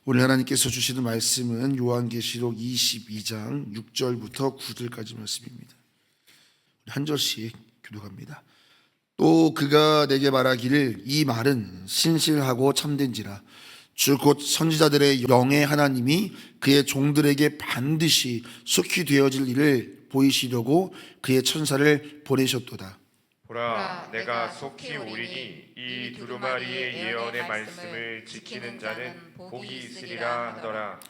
오늘 하나님께서 주시는 말씀은 요한계시록 22장 6절부터 9절까지 말씀입니다. 한 절씩 교독합니다. 또 그가 내게 말하기를 이 말은 신실하고 참된지라 주 곧 선지자들의 영의 하나님이 그의 종들에게 반드시 속히 되어질 일을 보이시려고 그의 천사를 보내셨도다. 보라, 내가 속히 오리니 이 두루마리의 예언의 말씀을 지키는 자는 복이 있으리라 하더라.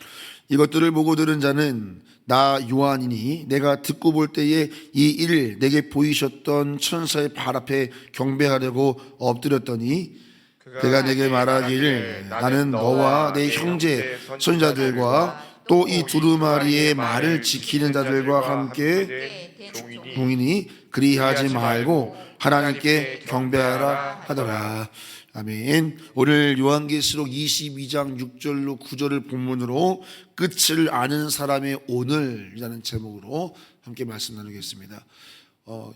이것들을 보고 들은 자는 나 요한이니 내가 듣고 볼 때에 이 일을 내게 보이셨던 천사의 발 앞에 경배하려고 엎드렸더니 그가 내게 말하기를 나는 너와 내 형제 선지자들과 또 이 두루마리의 말을 지키는 자들과 함께 동이니 그리하지 말고 하나님께 경배하라 하더라. 아멘. 오늘 요한계시록 22장 6절로 9절을 본문으로 끝을 아는 사람의 오늘이라는 제목으로 함께 말씀 나누겠습니다.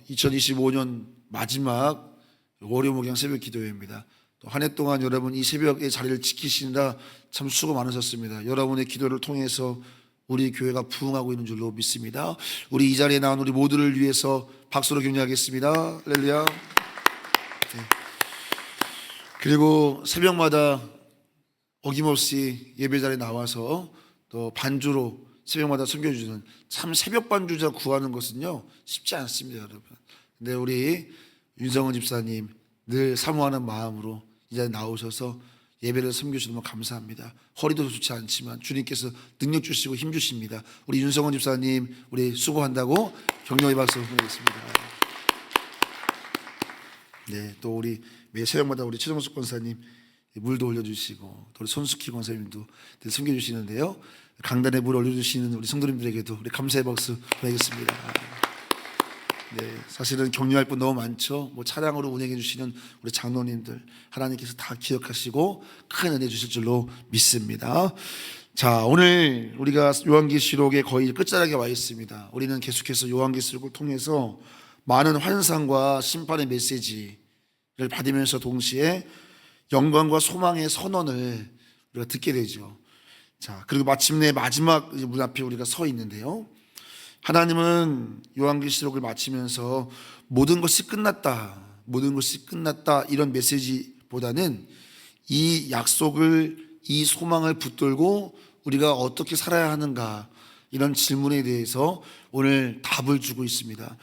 2025년 마지막 월요 목양 새벽 기도회입니다. 또 한 해 동안 여러분 이 새벽의 자리를 지키시느라 참 수고 많으셨습니다. 여러분의 기도를 통해서 우리 교회가 부흥하고 있는 줄로 믿습니다. 우리 이 자리에 나온 우리 모두를 위해서 박수로 격려하겠습니다. 할렐루야. 네. 그리고 새벽마다 어김없이 예배 자리에 나와서 또 반주로 새벽마다 섬겨주는 참 새벽 반주자 구하는 것은요 쉽지 않습니다, 여러분. 근데 우리 윤성은 집사님 늘 사모하는 마음으로 이 자리에 나오셔서 예배를 섬겨주셔서 너무 감사합니다. 허리도 좋지 않지만 주님께서 능력 주시고 힘 주십니다. 우리 윤성원 집사님 우리 수고한다고 격려의 박수 보내겠습니다. 네, 또 우리 매 새벽마다 우리 최정숙 권사님 물도 올려주시고 또 우리 손숙희 권사님도 늘 섬겨주시는데요. 강단에 물 올려주시는 우리 성도님들에게도 우리 감사의 박수 보내겠습니다. 네, 사실은 격려할 분 너무 많죠. 뭐 차량으로 운행해 주시는 우리 장로님들 하나님께서 다 기억하시고 큰 은혜 주실 줄로 믿습니다. 자, 오늘 우리가 요한계시록의 거의 끝자락에 와 있습니다. 우리는 계속해서 요한계시록을 통해서 많은 환상과 심판의 메시지를 받으면서 동시에 영광과 소망의 선언을 우리가 듣게 되죠. 자, 그리고 마침내 마지막 문 앞에 우리가 서 있는데요. 하나님은 요한계시록을 마치면서 모든 것이 끝났다, 모든 것이 끝났다 이런 메시지보다는 이 약속을, 이 소망을 붙들고 우리가 어떻게 살아야 하는가 이런 질문에 대해서 오늘 답을 주고 있습니다.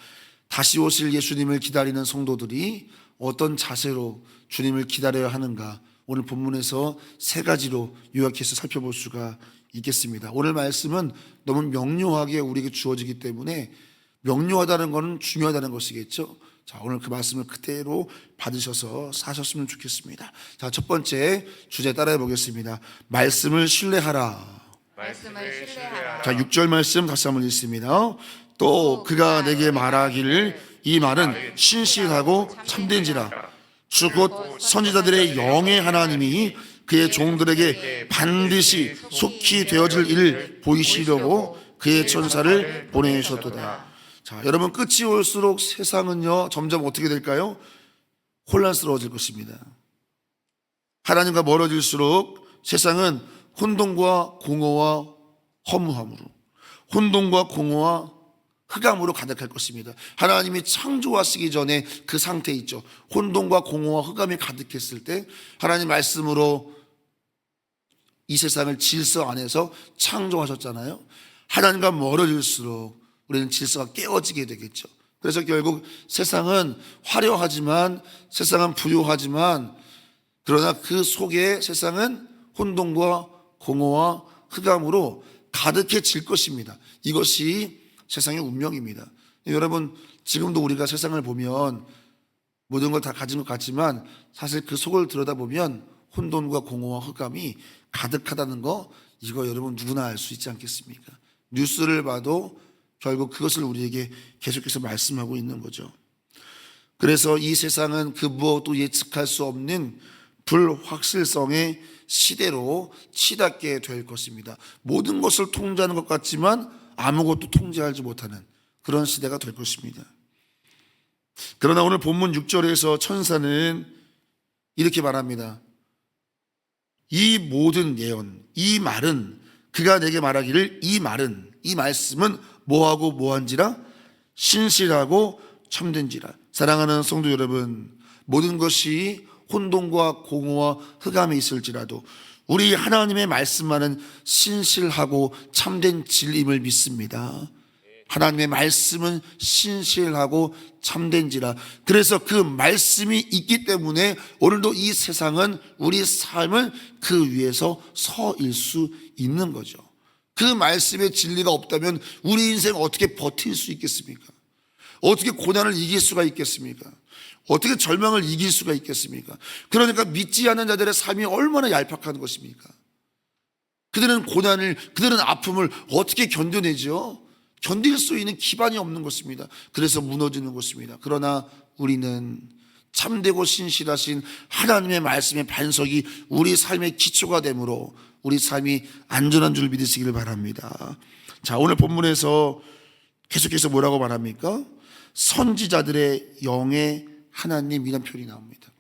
다시 오실 예수님을 기다리는 성도들이 어떤 자세로 주님을 기다려야 하는가 오늘 본문에서 세 가지로 요약해서 살펴볼 수가 있겠습니다. 오늘 말씀은 너무 명료하게 우리에게 주어지기 때문에 명료하다는 것은 중요하다는 것이겠죠. 자, 오늘 그 말씀을 그대로 받으셔서 사셨으면 좋겠습니다. 자, 첫 번째 주제 따라해 보겠습니다. 말씀을 신뢰하라. 말씀을 신뢰하라. 자, 6절 말씀 다시 한번 읽습니다. 또 그가 내게 말하기를 이 말은 신실하고 참된지라 주 곧 선지자들의 영의 하나님이 그의 종들에게 반드시 속히 되어질 일을 보이시려고 그의 천사를 보내셨도다. 자, 여러분 끝이 올수록 세상은요 점점 어떻게 될까요? 혼란스러워질 것입니다. 하나님과 멀어질수록 세상은 혼돈과 공허와 허무함으로, 혼돈과 공허와 흑암으로 가득할 것입니다. 하나님이 창조하시기 전에 그 상태 있죠. 혼돈과 공허와 흑암이 가득했을 때 하나님 말씀으로 이 세상을 질서 안에서 창조하셨잖아요. 하나님과 멀어질수록 우리는 질서가 깨어지게 되겠죠. 그래서 결국 세상은 화려하지만, 세상은 부유하지만, 그러나 그 속에 세상은 혼돈과 공허와 흑암으로 가득해질 것입니다. 이것이 세상의 운명입니다. 여러분 지금도 우리가 세상을 보면 모든 걸 다 가진 것 같지만 사실 그 속을 들여다보면 혼돈과 공허와 흑암이 가득하다는 거, 이거 여러분 누구나 알 수 있지 않겠습니까? 뉴스를 봐도 결국 그것을 우리에게 계속해서 말씀하고 있는 거죠. 그래서 이 세상은 그 무엇도 예측할 수 없는 불확실성의 시대로 치닫게 될 것입니다. 모든 것을 통제하는 것 같지만 아무것도 통제하지 못하는 그런 시대가 될 것입니다. 그러나 오늘 본문 6절에서 천사는 이렇게 말합니다. 이 모든 예언, 이 말은 그가 내게 말하기를 이 말은, 이 말씀은 뭐하고 뭐한지라 신실하고 참된지라. 사랑하는 성도 여러분, 모든 것이 혼돈과 공허와 흑암에 있을지라도 우리 하나님의 말씀만은 신실하고 참된 진리임을 믿습니다. 하나님의 말씀은 신실하고 참된지라. 그래서 그 말씀이 있기 때문에 오늘도 이 세상은 우리 삶은 그 위에서 서일 수 있는 거죠. 그 말씀의 진리가 없다면 우리 인생 어떻게 버틸 수 있겠습니까? 어떻게 고난을 이길 수가 있겠습니까? 어떻게 절망을 이길 수가 있겠습니까? 그러니까 믿지 않는 자들의 삶이 얼마나 얄팍한 것입니까? 그들은 고난을, 그들은 아픔을 어떻게 견뎌내죠? 견딜 수 있는 기반이 없는 것입니다. 그래서 무너지는 것입니다. 그러나 우리는 참되고 신실하신 하나님의 말씀의 반석이 우리 삶의 기초가 되므로 우리 삶이 안전한 줄 믿으시기를 바랍니다. 자, 오늘 본문에서 계속해서 뭐라고 말합니까? 선지자들의 영의 하나님이라는 표현이 나옵니다.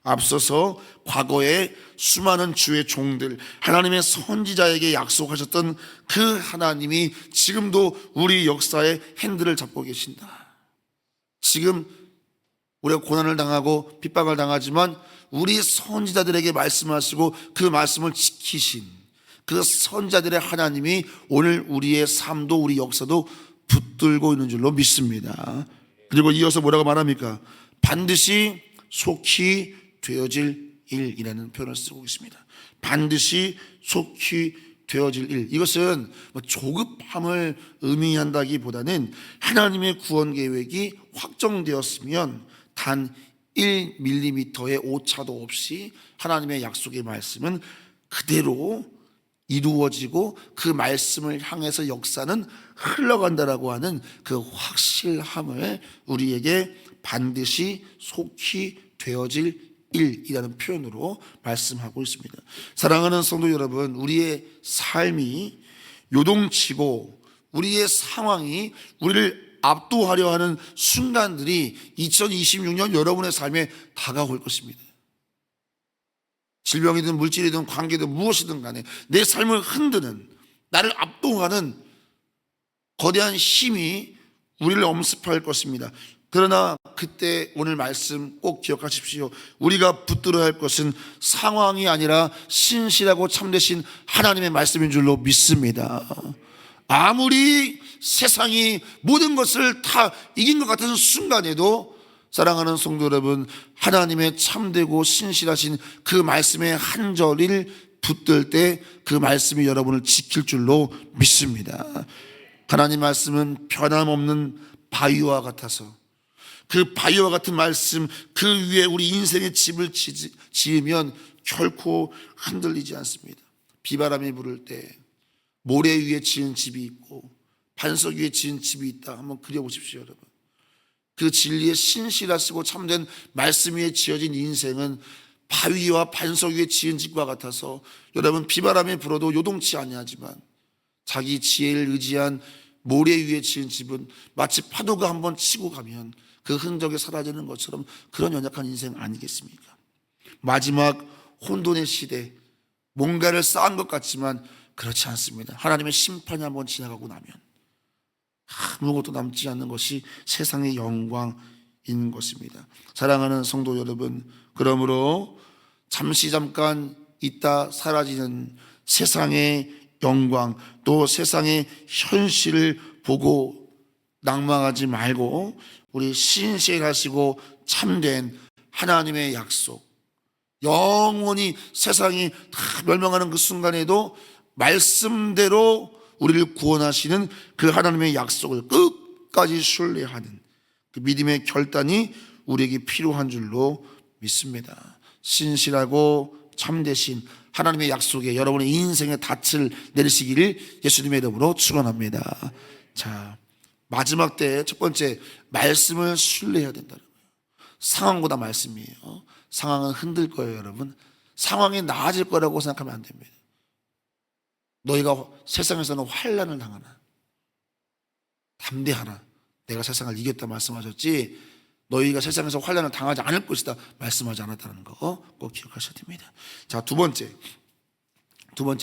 앞서서 과거에 수많은 주의 종들, 하나님의 선지자에게 약속하셨던 그 하나님이 지금도 우리 역사의 핸들을 잡고 계신다. 지금 우리가 고난을 당하고 핍박을 당하지만 우리 선지자들에게 말씀하시고 그 말씀을 지키신 그 선지자들의 하나님이 오늘 우리의 삶도 우리 역사도 붙들고 있는 줄로 믿습니다. 그리고 이어서 뭐라고 말합니까? 반드시 속히 되어질 일이라는 표현을 쓰고 있습니다. 반드시 속히 되어질 일. 이것은 조급함을 의미한다기보다는 하나님의 구원 계획이 확정되었으면 단 1mm의 오차도 없이 하나님의 약속의 말씀은 그대로 이루어지고 그 말씀을 향해서 역사는 흘러간다라고 하는 그 확실함을 우리에게 반드시 속히 되어질 일이라는 표현으로 말씀하고 있습니다. 사랑하는 성도 여러분, 우리의 삶이 요동치고 우리의 상황이 우리를 압도하려 하는 순간들이 2026년 여러분의 삶에 다가올 것입니다. 질병이든 물질이든 관계든 무엇이든 간에 내 삶을 흔드는, 나를 압도하는 거대한 힘이 우리를 엄습할 것입니다. 그러나 그때 오늘 말씀 꼭 기억하십시오. 우리가 붙들어야 할 것은 상황이 아니라 신실하고 참되신 하나님의 말씀인 줄로 믿습니다. 아무리 세상이 모든 것을 다 이긴 것 같은 순간에도 사랑하는 성도 여러분, 하나님의 참되고 신실하신 그 말씀의 한 절을 붙들 때 그 말씀이 여러분을 지킬 줄로 믿습니다. 하나님 말씀은 변함없는 바위와 같아서 그 바위와 같은 말씀 그 위에 우리 인생의 집을 지으면 결코 흔들리지 않습니다. 비바람이 불을 때 모래 위에 지은 집이 있고 반석 위에 지은 집이 있다. 한번 그려보십시오, 여러분. 그 진리의 신실하시고 참된 말씀 위에 지어진 인생은 바위와 반석 위에 지은 집과 같아서 여러분 비바람이 불어도 요동치 아니하지만 자기 지혜를 의지한 모래 위에 지은 집은 마치 파도가 한번 치고 가면 그 흔적이 사라지는 것처럼 그런 연약한 인생 아니겠습니까? 마지막 혼돈의 시대, 뭔가를 쌓은 것 같지만 그렇지 않습니다. 하나님의 심판이 한번 지나가고 나면 아무것도 남지 않는 것이 세상의 영광인 것입니다. 사랑하는 성도 여러분, 그러므로 잠깐 있다 사라지는 세상의 영광, 또 세상의 현실을 보고 낭망하지 말고 우리 신실하시고 참된 하나님의 약속, 영원히 세상이 다 멸망하는 그 순간에도 말씀대로 우리를 구원하시는 그 하나님의 약속을 끝까지 신뢰하는 그 믿음의 결단이 우리에게 필요한 줄로 믿습니다. 신실하고 참되신 하나님의 약속에 여러분의 인생의 닻을 내리시기를 예수님의 이름으로 축원합니다. 자, 마지막 때 첫 번째, 말씀을 신뢰해야 된다는 거예요. 상황보다 말씀이에요. 상황은 흔들 거예요, 여러분. 상황이 나아질 거라고 생각하면 안 됩니다. 너희가 세상에서는 환난을 당하나 담대하라, 내가 세상을 이겼다 말씀하셨지. 너희가 세상에서 환난을 당하지 않을 것이다 말씀하지 않았다는 거 꼭 기억하셔야 됩니다. 자, 두 번째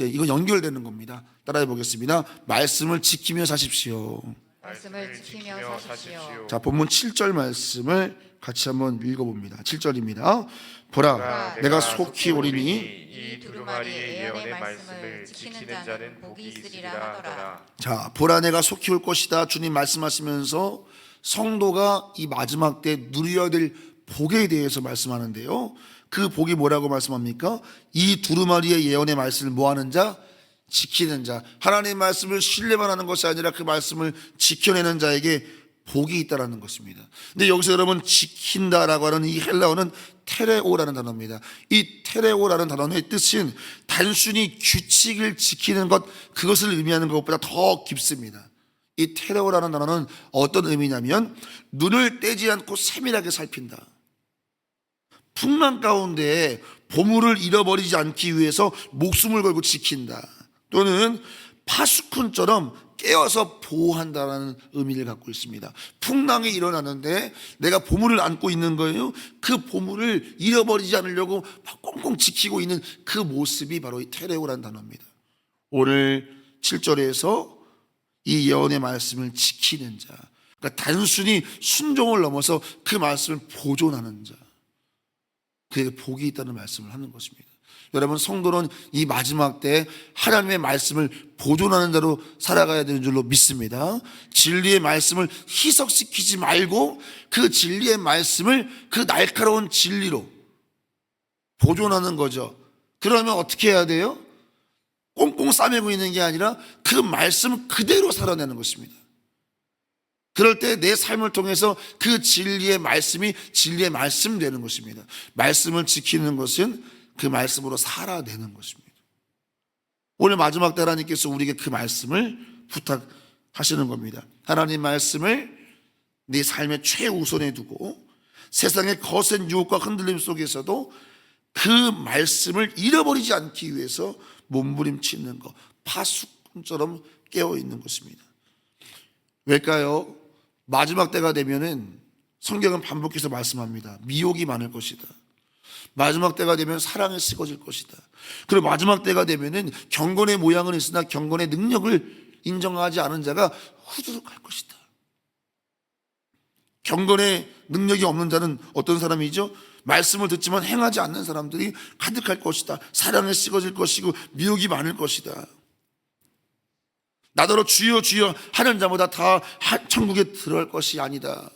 이거 연결되는 겁니다. 따라해 보겠습니다. 말씀을 지키며 사십시오. 말씀을 지키며 사십시오. 자, 본문 7절 말씀을 같이 한번 읽어봅니다. 7절입니다. 보라, 내가 속히 오리니 이 두루마리의 예언의 말씀을 지키는 자는 복이 있으리라 하더라. 자, 보라 내가 속히 올 것이다. 주님 말씀하시면서 성도가 이 마지막 때 누려야 될 복에 대해서 말씀하는데요. 그 복이 뭐라고 말씀합니까? 이 두루마리의 예언의 말씀을 뭐하는 자? 지키는 자. 하나님의 말씀을 신뢰만 하는 것이 아니라 그 말씀을 지켜내는 자에게 복이 있다라는 것입니다. 근데 여기서 여러분 지킨다라고 하는 이 헬라어는 테레오라는 단어입니다. 이 테레오라는 단어의 뜻은 단순히 규칙을 지키는 것, 그것을 의미하는 것보다 더 깊습니다. 이 테레오라는 단어는 어떤 의미냐면 눈을 떼지 않고 세밀하게 살핀다. 풍랑 가운데 보물을 잃어버리지 않기 위해서 목숨을 걸고 지킨다. 또는 파수꾼처럼 깨어서 보호한다라는 의미를 갖고 있습니다. 풍랑이 일어나는데 내가 보물을 안고 있는 거예요. 그 보물을 잃어버리지 않으려고 꽁꽁 지키고 있는 그 모습이 바로 이 테레오라는 단어입니다. 오늘 7절에서 이 예언의 말씀을 지키는 자, 그러니까 단순히 순종을 넘어서 그 말씀을 보존하는 자, 그에게 복이 있다는 말씀을 하는 것입니다. 여러분, 성도는 이 마지막 때 하나님의 말씀을 보존하는 자로 살아가야 되는 줄로 믿습니다. 진리의 말씀을 희석시키지 말고 그 진리의 말씀을 그 날카로운 진리로 보존하는 거죠. 그러면 어떻게 해야 돼요? 꽁꽁 싸매고 있는 게 아니라 그 말씀 그대로 살아내는 것입니다. 그럴 때 내 삶을 통해서 그 진리의 말씀이 진리의 말씀 되는 것입니다. 말씀을 지키는 것은 그 말씀으로 살아내는 것입니다. 오늘 마지막 때 하나님께서 우리에게 그 말씀을 부탁하시는 겁니다. 하나님 말씀을 네 삶의 최우선에 두고 세상의 거센 유혹과 흔들림 속에서도 그 말씀을 잃어버리지 않기 위해서 몸부림치는 것, 파수꾼처럼 깨어있는 것입니다. 왜일까요? 마지막 때가 되면은 성경은 반복해서 말씀합니다. 미혹이 많을 것이다. 마지막 때가 되면 사랑에 식어질 것이다. 그리고 마지막 때가 되면은 경건의 모양은 있으나 경건의 능력을 인정하지 않은 자가 후두둑할 것이다. 경건의 능력이 없는 자는 어떤 사람이죠? 말씀을 듣지만 행하지 않는 사람들이 가득할 것이다. 사랑에 식어질 것이고 미혹이 많을 것이다. 나더러 주여 주여 하는 자보다 다 천국에 들어갈 것이 아니다.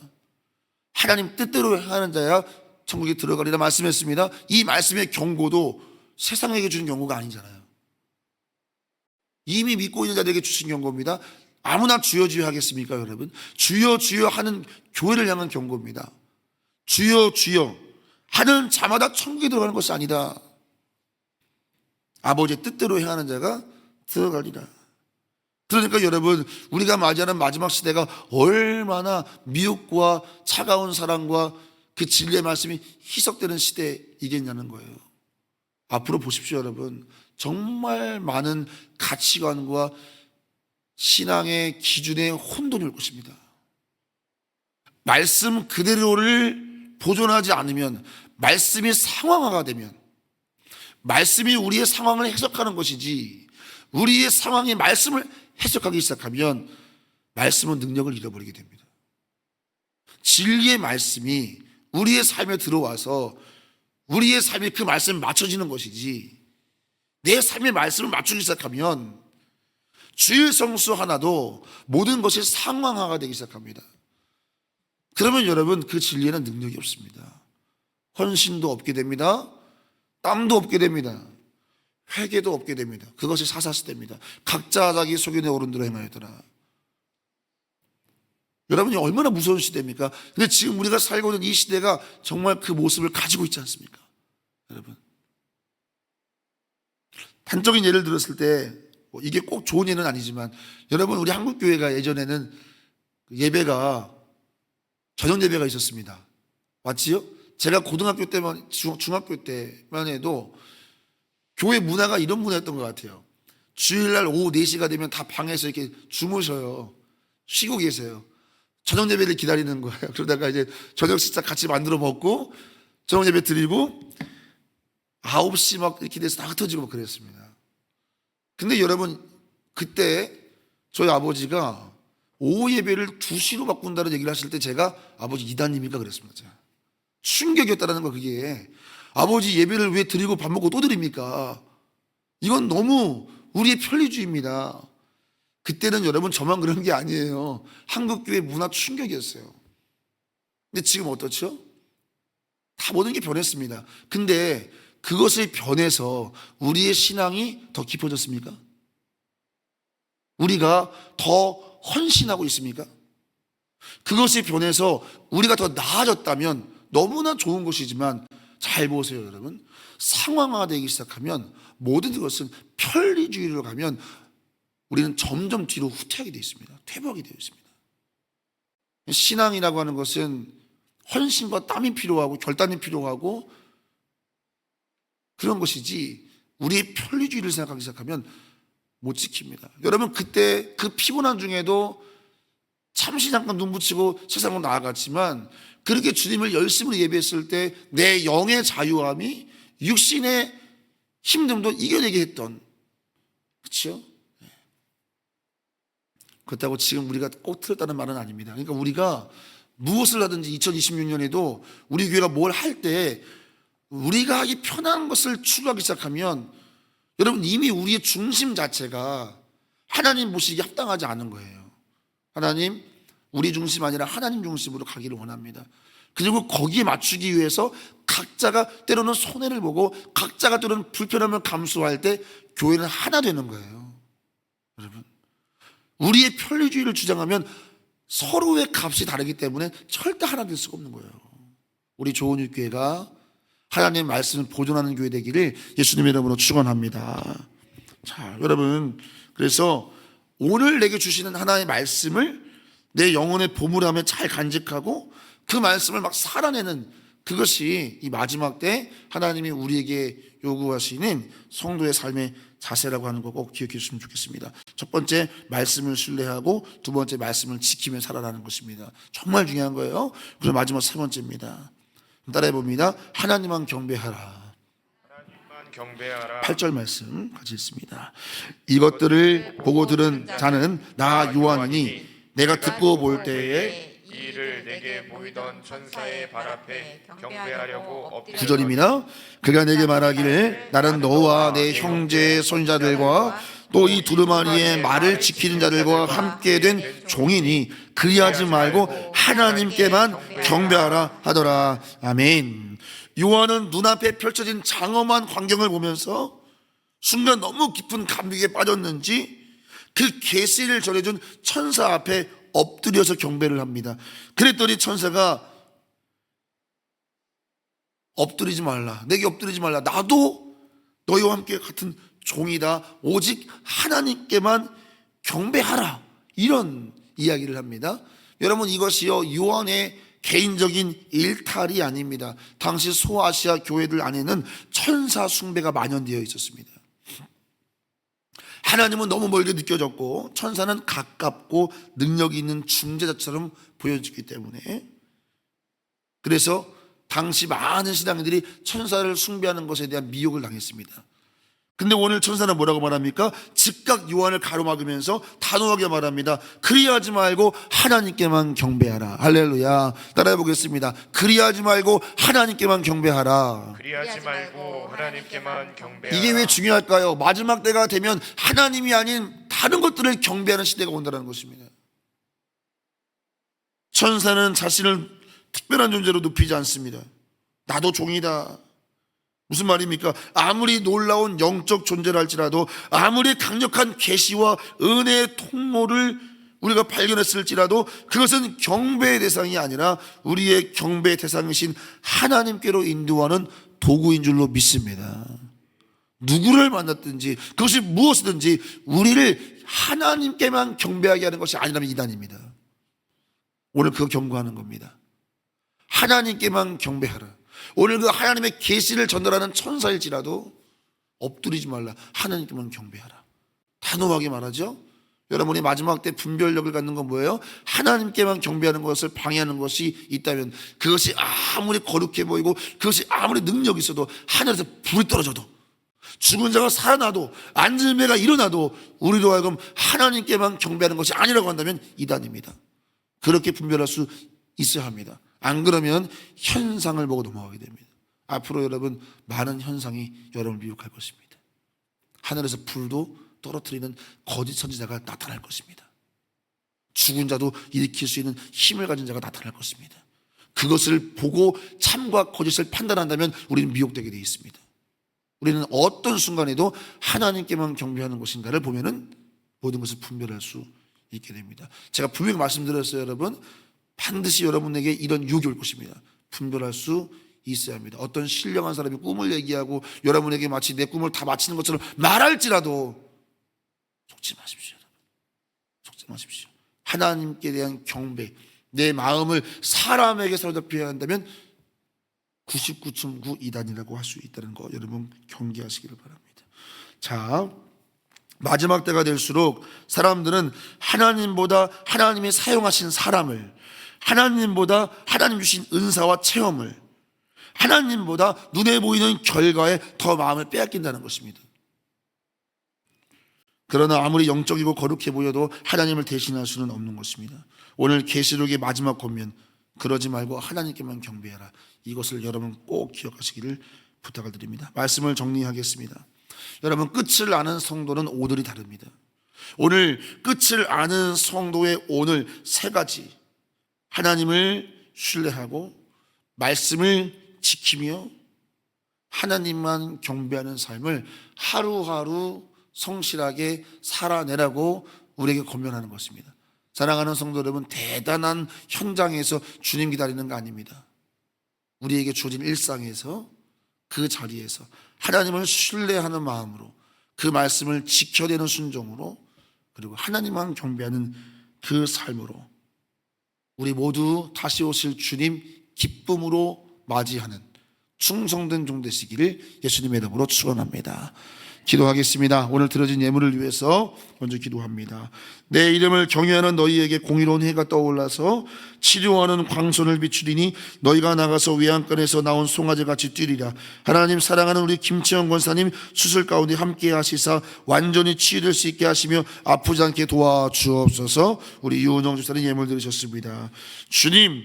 하나님 뜻대로 행하는 자야 천국에 들어가리라 말씀했습니다. 이 말씀의 경고도 세상에게 주는 경고가 아니잖아요. 이미 믿고 있는 자들에게 주신 경고입니다. 아무나 주여 주여 하겠습니까, 여러분? 주여 주여 하는 교회를 향한 경고입니다. 주여 주여 하는 자마다 천국에 들어가는 것이 아니다. 아버지의 뜻대로 행하는 자가 들어가리라. 그러니까 여러분, 우리가 맞이하는 마지막 시대가 얼마나 미혹과 차가운 사랑과 그 진리의 말씀이 희석되는 시대이겠냐는 거예요. 앞으로 보십시오, 여러분. 정말 많은 가치관과 신앙의 기준에 혼돈이 올 것입니다. 말씀 그대로를 보존하지 않으면, 말씀이 상황화가 되면, 말씀이 우리의 상황을 해석하는 것이지 우리의 상황의 말씀을 해석하기 시작하면 말씀은 능력을 잃어버리게 됩니다. 진리의 말씀이 우리의 삶에 들어와서 우리의 삶이 그 말씀에 맞춰지는 것이지, 내 삶의 말씀을 맞추기 시작하면 주일 성수 하나도 모든 것이 상황화가 되기 시작합니다. 그러면 여러분, 그 진리에는 능력이 없습니다. 헌신도 없게 됩니다. 땀도 없게 됩니다. 회개도 없게 됩니다. 그것이 사사시대입니다. 각자 자기 소견에 오른 대로 행하였더라. 여러분이 얼마나 무서운 시대입니까? 근데 지금 우리가 살고 있는 이 시대가 정말 그 모습을 가지고 있지 않습니까? 여러분, 단적인 예를 들었을 때 이게 꼭 좋은 예는 아니지만, 여러분, 우리 한국교회가 예전에는 예배가 저녁 예배가 있었습니다. 맞지요? 제가 고등학교 때만, 중학교 때만 해도 교회 문화가 이런 문화였던 것 같아요. 주일날 오후 4시가 되면 다 방에서 이렇게 주무셔요. 쉬고 계세요. 저녁 예배를 기다리는 거예요. 그러다가 이제 저녁 식사 같이 만들어 먹고 저녁 예배 드리고 9시 막 이렇게 돼서 다 흩어지고 막 그랬습니다. 근데 여러분, 그때 저희 아버지가 오후 예배를 2시로 바꾼다는 얘기를 하실 때 제가 아버지 이단님이니까 그랬습니다. 제가. 충격이었다는 거. 그게 아버지 예배를 왜 드리고 밥 먹고 또 드립니까? 이건 너무 우리의 편리주의입니다. 그때는 여러분 저만 그런 게 아니에요. 한국교회 문화 충격이었어요. 근데 지금 어떻죠? 다 모든 게 변했습니다. 근데 그것을 변해서 우리의 신앙이 더 깊어졌습니까? 우리가 더 헌신하고 있습니까? 그것이 변해서 우리가 더 나아졌다면 너무나 좋은 것이지만, 잘 보세요 여러분, 상황화되기 시작하면 모든 것은 편리주의로 가면 우리는 점점 뒤로 후퇴하게 되어 있습니다. 퇴보하게 되어 있습니다. 신앙이라고 하는 것은 헌신과 땀이 필요하고 결단이 필요하고 그런 것이지, 우리의 편리주의를 생각하기 시작하면 못 지킵니다. 여러분, 그때 그 피곤한 중에도 잠시 잠깐 눈 붙이고 세상으로 나아갔지만, 그렇게 주님을 열심히 예배했을 때 내 영의 자유함이 육신의 힘듦도 이겨내게 했던, 그렇죠? 그렇다고 지금 우리가 꼭 틀렸다는 말은 아닙니다. 그러니까 우리가 무엇을 하든지 2026년에도 우리 교회가 뭘 할 때 우리가 하기 편한 것을 추구하기 시작하면, 여러분, 이미 우리의 중심 자체가 하나님 모시기 합당하지 않은 거예요. 하나님, 우리 중심 아니라 하나님 중심으로 가기를 원합니다. 그리고 거기에 맞추기 위해서 각자가 때로는 손해를 보고 각자가 때로는 불편함을 감수할 때 교회는 하나 되는 거예요. 여러분, 우리의 편리주의를 주장하면 서로의 값이 다르기 때문에 절대 하나 될 수가 없는 거예요. 우리 조은육교회가 하나님의 말씀을 보존하는 교회 되기를 예수님의 이름으로 축원합니다. 자, 여러분, 그래서 오늘 내게 주시는 하나님의 말씀을 내 영혼의 보물함에 잘 간직하고 그 말씀을 막 살아내는, 그것이 이 마지막 때 하나님이 우리에게 요구하시는 성도의 삶의 자세라고 하는 거 꼭 기억해 주시면 좋겠습니다. 첫 번째, 말씀을 신뢰하고 두 번째, 말씀을 지키며 살아라는 것입니다. 정말 중요한 거예요. 그리고 마지막 세 번째입니다. 따라해 봅니다. 하나님만 경배하라. 하나님만 경배하라. 8절 말씀 같이 읽습니다. 이것들을 보고 들은 자는 나 요한이니 내가 듣고 볼 때에, 이를 내게 보이던 천사의 발 앞에 경배하려고 엎드려 9절입니다. 그가 내게 말하기를 나는 너와 내 형제 손자들과 또 이 두루마리의 말을 지키는 자들과 함께 된 종이니 그리하지 말고 하나님께만 경배하라 하더라. 아멘. 요한은 눈앞에 펼쳐진 장엄한 광경을 보면서 순간 너무 깊은 감격에 빠졌는지 그 계시를 전해준 천사 앞에 엎드려서 경배를 합니다. 그랬더니 천사가 엎드리지 말라, 내게 엎드리지 말라, 나도 너희와 함께 같은 종이다, 오직 하나님께만 경배하라, 이런 이야기를 합니다. 여러분, 이것이요 요한의 개인적인 일탈이 아닙니다. 당시 소아시아 교회들 안에는 천사 숭배가 만연되어 있었습니다. 하나님은 너무 멀게 느껴졌고 천사는 가깝고 능력이 있는 중재자처럼 보여지기 때문에, 그래서 당시 많은 신앙인들이 천사를 숭배하는 것에 대한 미혹을 당했습니다. 근데 오늘 천사는 뭐라고 말합니까? 즉각 요한을 가로막으면서 단호하게 말합니다. 그리하지 말고 하나님께만 경배하라. 할렐루야. 따라해 보겠습니다. 그리하지 말고 하나님께만 경배하라. 그리하지 말고 하나님께만 경배하라. 이게 왜 중요할까요? 마지막 때가 되면 하나님이 아닌 다른 것들을 경배하는 시대가 온다는 것입니다. 천사는 자신을 특별한 존재로 높이지 않습니다. 나도 종이다. 무슨 말입니까? 아무리 놀라운 영적 존재라 할지라도, 아무리 강력한 계시와 은혜의 통로를 우리가 발견했을지라도 그것은 경배의 대상이 아니라 우리의 경배의 대상이신 하나님께로 인도하는 도구인 줄로 믿습니다. 누구를 만났든지 그것이 무엇이든지 우리를 하나님께만 경배하게 하는 것이 아니라면 이단입니다. 오늘 그거 경고하는 겁니다. 하나님께만 경배하라. 오늘 그 하나님의 계시를 전달하는 천사일지라도 엎드리지 말라. 하나님께만 경배하라. 단호하게 말하죠. 여러분이 마지막 때 분별력을 갖는 건 뭐예요? 하나님께만 경배하는 것을 방해하는 것이 있다면, 그것이 아무리 거룩해 보이고 그것이 아무리 능력이 있어도 하늘에서 불이 떨어져도, 죽은 자가 살아나도, 앉은 배가 일어나도 우리로 하여금 하나님께만 경배하는 것이 아니라고 한다면 이단입니다. 그렇게 분별할 수 있어야 합니다. 안 그러면 현상을 보고 넘어가게 됩니다. 앞으로 여러분, 많은 현상이 여러분을 미혹할 것입니다. 하늘에서 불도 떨어뜨리는 거짓 선지자가 나타날 것입니다. 죽은 자도 일으킬 수 있는 힘을 가진 자가 나타날 것입니다. 그것을 보고 참과 거짓을 판단한다면 우리는 미혹되게 되어 있습니다. 우리는 어떤 순간에도 하나님께만 경배하는 것인가를 보면은 모든 것을 분별할 수 있게 됩니다. 제가 분명히 말씀드렸어요, 여러분. 반드시 여러분에게 이런 유혹이 올 것입니다. 분별할 수 있어야 합니다. 어떤 신령한 사람이 꿈을 얘기하고 여러분에게 마치 내 꿈을 다 마치는 것처럼 말할지라도 속지 마십시오. 속지 마십시오. 하나님께 대한 경배, 내 마음을 사람에게 사로잡혀야 한다면 99.9 이단이라고 할 수 있다는 거 여러분 경계하시기를 바랍니다. 자, 마지막 때가 될수록 사람들은 하나님보다 하나님이 사용하신 사람을, 하나님보다 하나님 주신 은사와 체험을, 하나님보다 눈에 보이는 결과에 더 마음을 빼앗긴다는 것입니다. 그러나 아무리 영적이고 거룩해 보여도 하나님을 대신할 수는 없는 것입니다. 오늘 계시록의 마지막 권면, 그러지 말고 하나님께만 경배하라, 이것을 여러분 꼭 기억하시기를 부탁을 드립니다. 말씀을 정리하겠습니다. 여러분, 끝을 아는 성도는 오늘이 다릅니다. 오늘 끝을 아는 성도의 오늘 세 가지: 하나님을 신뢰하고 말씀을 지키며 하나님만 경배하는 삶을 하루하루 성실하게 살아내라고 우리에게 권면하는 것입니다. 사랑하는 성도 여러분, 대단한 현장에서 주님 기다리는 거 아닙니다. 우리에게 주어진 일상에서, 그 자리에서 하나님을 신뢰하는 마음으로, 그 말씀을 지켜내는 순종으로, 그리고 하나님만 경배하는 그 삶으로 우리 모두 다시 오실 주님 기쁨으로 맞이하는 충성된 종 되시기를 예수님의 이름으로 축원합니다. 기도하겠습니다. 오늘 드려진 예물을 위해서 먼저 기도합니다. 내 이름을 경외하는 너희에게 공의로운 해가 떠올라서 치료하는 광선을 비추리니 너희가 나가서 외양간에서 나온 송아지같이 뛰리라. 하나님, 사랑하는 우리 김치영 권사님 수술 가운데 함께 하시사 완전히 치유될 수 있게 하시며 아프지 않게 도와주옵소서. 우리 유은영 집사님 예물 드리셨습니다. 주님,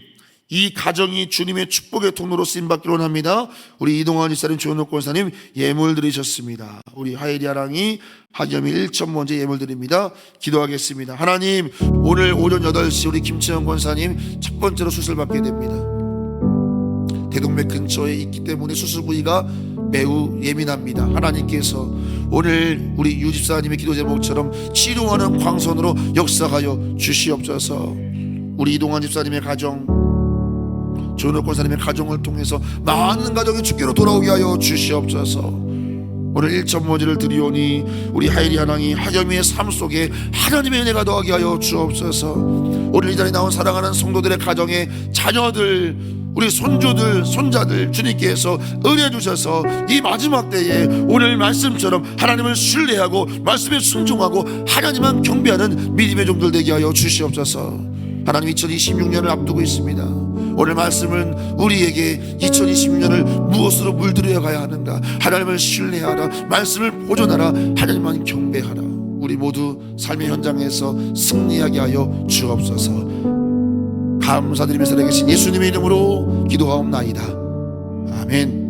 이 가정이 주님의 축복의 통로로 쓰임받기로 합니다. 우리 이동환 집사님, 조은옥 권사님 예물 드리셨습니다. 우리 하예리 아랑이 하겸이 1.먼저 예물 드립니다. 기도하겠습니다. 하나님, 오늘 오전 8시 우리 김치영 권사님 첫 번째로 수술받게 됩니다. 대동맥 근처에 있기 때문에 수술 부위가 매우 예민합니다. 하나님께서 오늘 우리 유 집사님의 기도 제목처럼 치료하는 광선으로 역사하여 주시옵소서. 우리 이동환 집사님의 가정, 조은옥 권사님의 가정을 통해서 많은 가정이 주께로 돌아오게 하여 주시옵소서. 오늘 1.5지를 드리오니 우리 하예리 하나님 하겸이의 삶 속에 하나님의 은혜가 더하게 하여 주옵소서. 오늘 이 자리에 나온 사랑하는 성도들의 가정에 자녀들, 우리 손주들, 손자들 주님께서 은혜 주셔서 이 마지막 때에 오늘 말씀처럼 하나님을 신뢰하고 말씀에 순종하고 하나님만 경배하는 믿음의 종들 되게 하여 주시옵소서. 하나님, 2026년을 앞두고 있습니다. 오늘 말씀은 우리에게 2026년을 무엇으로 물들여 가야 하는가? 하나님을 신뢰하라, 말씀을 보존하라, 하나님만 경배하라. 우리 모두 삶의 현장에서 승리하게 하여 주옵소서. 감사드리며 살아계신 예수님의 이름으로 기도하옵나이다. 아멘.